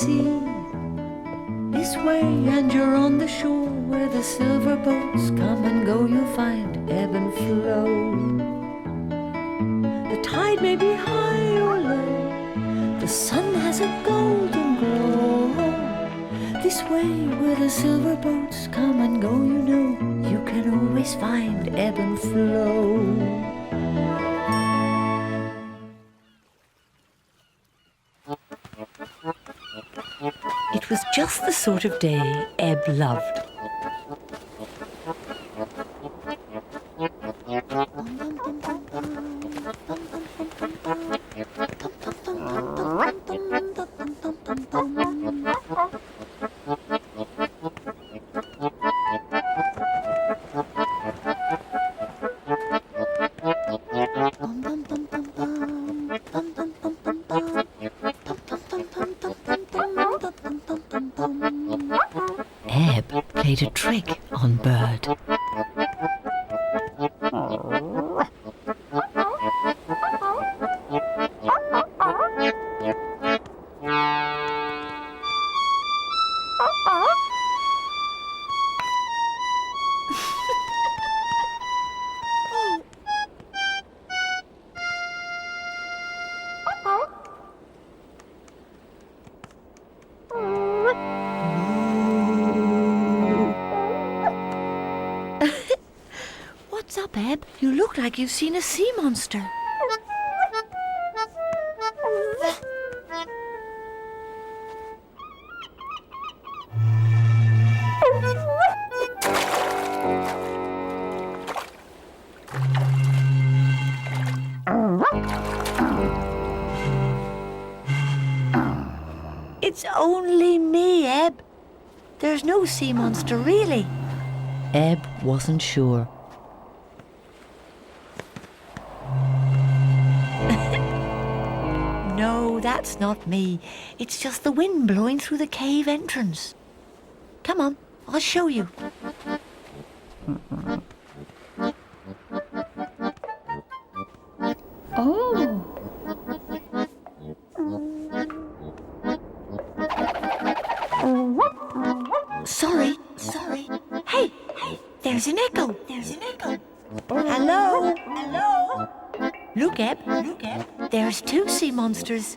sea. This way and you're on the shore where the silver boats come and go. You'll find ebb and flow. The tide may be high or low, the sun has a golden glow. This way where the silver boats come and go, you know, you can always find ebb and flow. It was just the sort of day Ebb loved. Ebb played a trick on Bird. What's up, Ebb? You look like you've seen a sea monster. It's only me, Ebb. There's no sea monster, really. Ebb wasn't sure. No, that's not me. It's just the wind blowing through the cave entrance. Come on, I'll show you. Oh. Sorry. Hey, there's an echo. Hello. Look, Ebb. There's two sea monsters.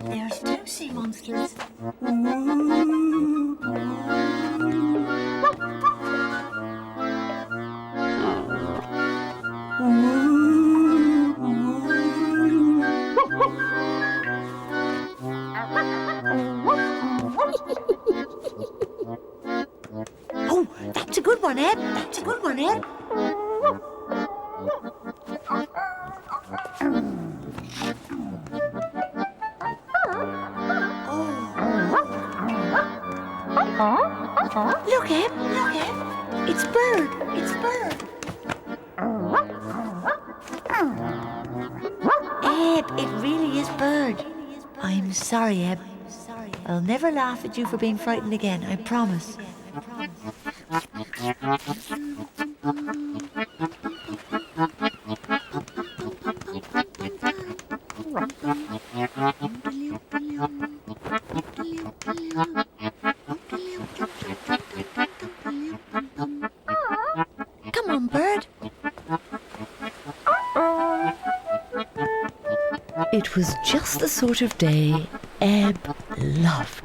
Oh, that's a good one, Ebb. Look, Ebb. It's Bird. Ebb, it really is Bird. I'm sorry, Ebb. I'll never laugh at you for being frightened again, I promise. Come on, Bird. It was just the sort of day Ebb loved.